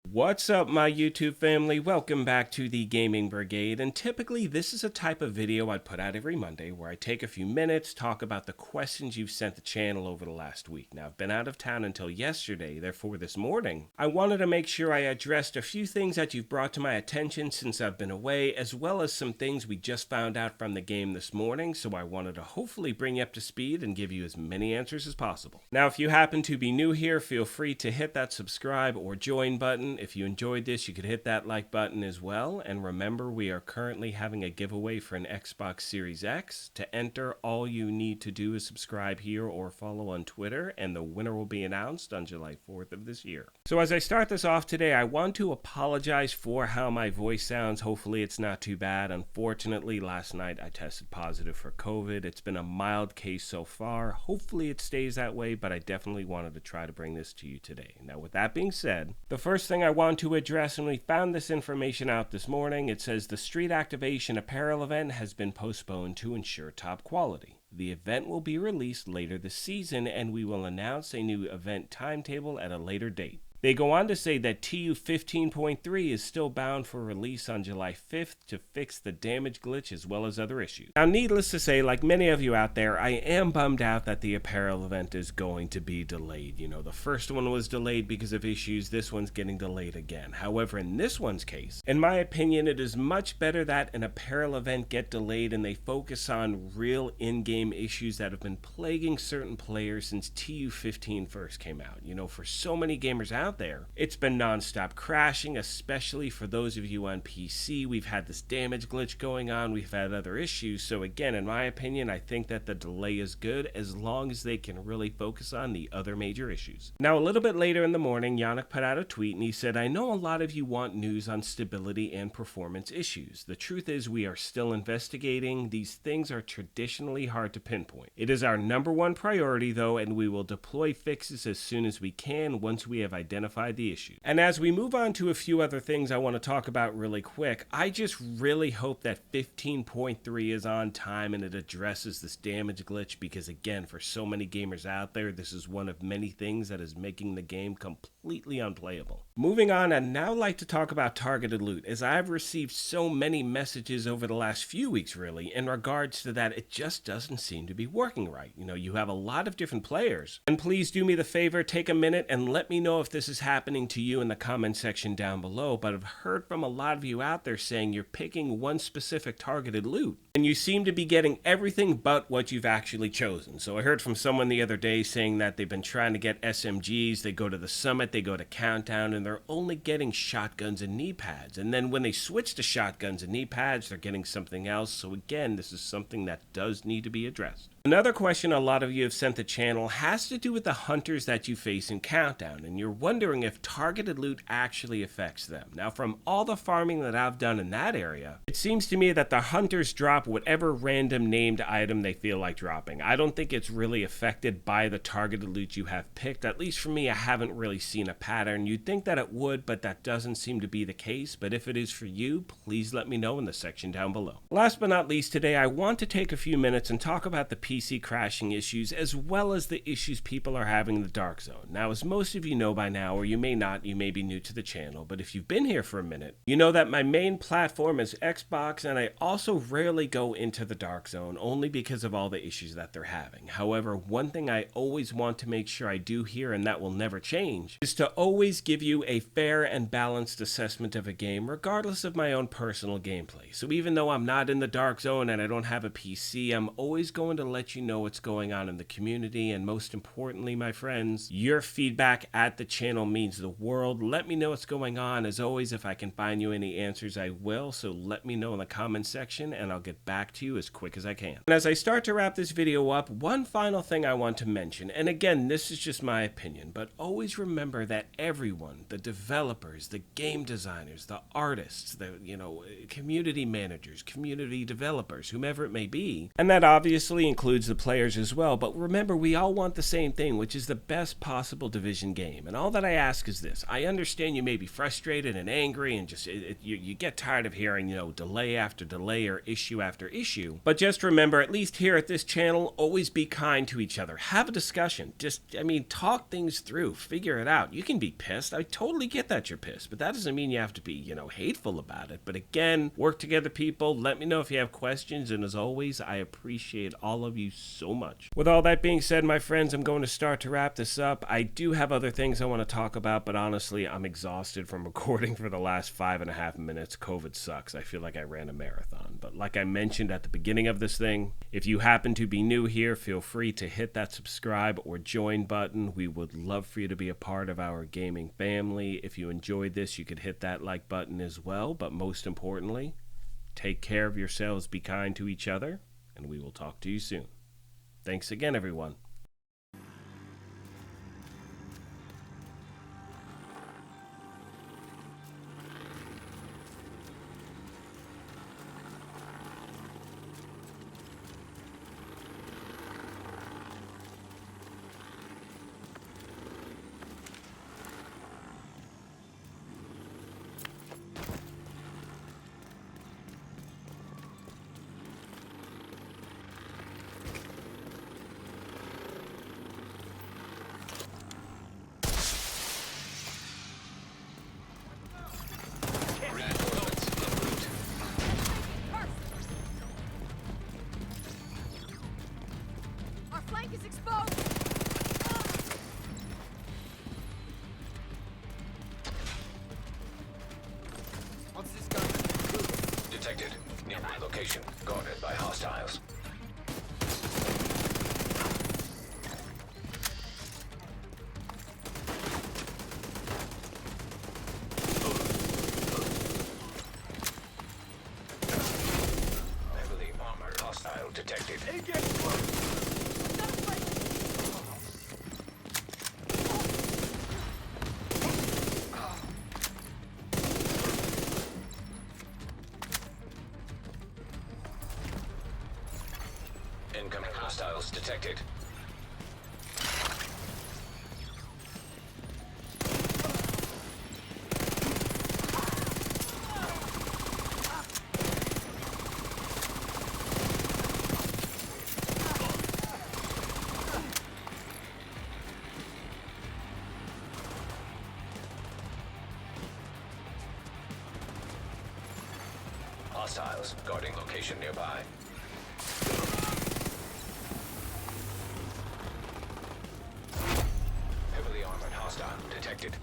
What's up, my YouTube family? Welcome back to the Gaming Brigade, and typically this is a type of video I'd put out every Monday where I take a few minutes, talk about the questions you've sent the channel over the last week. Now, I've been out of town until yesterday, therefore this morning, I wanted to make sure I addressed a few things that you've brought to my attention since I've been away, as well as some things we just found out from the game this morning, so I wanted to hopefully bring you up to speed and give you as many answers as possible. Now, if you happen to be new here, feel free to hit that subscribe or join button. If you enjoyed this, you could hit that like button as well. And remember, we are currently having a giveaway for an Xbox Series X. To enter, all you need to do is subscribe here or follow on Twitter, and the winner will be announced on July 4th of this year. So as I start this off today, I want to apologize for how my voice sounds. Hopefully it's not too bad. Unfortunately, last night I tested positive for COVID. It's been a mild case so far. Hopefully it stays that way, but I definitely wanted to try to bring this to you today. Now, with that being said, the first thing I want to address, and we found this information out this morning, it says the Street Activation Apparel event has been postponed to ensure top quality. The event will be released later this season, and we will announce a new event timetable at a later date. They go on to say that TU 15.3 is still bound for release on July 5th to fix the damage glitch as well as other issues. Now, needless to say, like many of you out there, I am bummed out that the Apparel event is going to be delayed. You know, the first one was delayed because of issues, this one's getting delayed again. However, in this one's case, in my opinion, it is much better that an Apparel event get delayed and they focus on real in-game issues that have been plaguing certain players since TU 15 first came out. You know, for so many gamers out there, it's been non-stop crashing, especially for those of you on PC. We've had this damage glitch going on, we've had other issues, so again, in my opinion, I think that the delay is good as long as they can really focus on the other major issues. Now, a little bit later in the morning, Yannick put out a tweet and he said, "I know a lot of you want news on stability and performance issues. The truth is we are still investigating. These things are traditionally hard to pinpoint. It is our #1 priority though, and we will deploy fixes as soon as we can once we have identified the issue." And as we move on to a few other things I want to talk about really quick, I just really hope that 15.3 is on time and it addresses this damage glitch, because again, for so many gamers out there, this is one of many things that is making the game completely unplayable. Moving on, I'd now like to talk about targeted loot, as I've received so many messages over the last few weeks really in regards to that. It just doesn't seem to be working right. You know, you have a lot of different players, and please do me the favor, take a minute and let me know if this is happening to you in the comment section down below. But I've heard from a lot of you out there saying you're picking one specific targeted loot and you seem to be getting everything but what you've actually chosen. So I heard from someone the other day saying that they've been trying to get SMGs, they go to the summit, they go to countdown, and they're only getting shotguns and knee pads, and then when they switch to shotguns and knee pads, they're getting something else. So again, this is something that does need to be addressed. Another question a lot of you have sent the channel has to do with the hunters that you face in countdown, and you're wondering if targeted loot actually affects them. Now, from all the farming that I've done in that area, it seems to me that the hunters drop whatever random named item they feel like dropping. I don't think it's really affected by the targeted loot you have picked. At least for me, I haven't really seen a pattern. You'd think that it would, but that doesn't seem to be the case. But if it is for you, please let me know in the section down below. Last but not least, today I want to take a few minutes and talk about the PC crashing issues, as well as the issues people are having in the Dark Zone. Now, as most of you know by now, or you may not, you may be new to the channel, but if you've been here for a minute, you know that my main platform is Xbox, and I also rarely go into the Dark Zone, only because of all the issues that they're having. However, one thing I always want to make sure I do here, and that will never change, is to always give you a fair and balanced assessment of a game, regardless of my own personal gameplay. So even though I'm not in the Dark Zone and I don't have a PC, I'm always going to let you know what's going on in the community, and most importantly, my friends, your feedback at the channel means the world. Let me know what's going on. As always, if I can find you any answers, I will, so let me know in the comment section and I'll get back to you as quick as I can. And as I start to wrap this video up, one final thing I want to mention, and again, this is just my opinion, but always remember that everyone, the developers, the game designers, the artists, the community managers, community developers, whomever it may be, and that obviously includes includes the players as well. But remember, we all want the same thing, which is the best possible Division game. And all that I ask is this. I understand you may be frustrated and angry and just you get tired of hearing, delay after delay or issue after issue. But just remember, at least here at this channel, always be kind to each other. Have a discussion. Talk things through. Figure it out. You can be pissed. I totally get that you're pissed, but that doesn't mean you have to be, hateful about it. But again, work together, people. Let me know if you have questions. And as always, I appreciate all of you so much. With all that being said, my friends, I'm going to start to wrap this up. I do have other things I want to talk about, but honestly, I'm exhausted from recording for the last 5.5 minutes. COVID sucks. I feel like I ran a marathon. But like I mentioned at the beginning of this thing, if you happen to be new here, feel free to hit that subscribe or join button. We would love for you to be a part of our gaming family. If you enjoyed this, you could hit that like button as well. But most importantly, take care of yourselves, be kind to each other, and we will talk to you soon. Thanks again, everyone. Flank is exposed! What's this gun? Detected. Nearby location. Guarded by hostiles. Heavily armored hostile detected. Incoming hostiles detected. Hostiles guarding location nearby. Heavily armored hostile detected.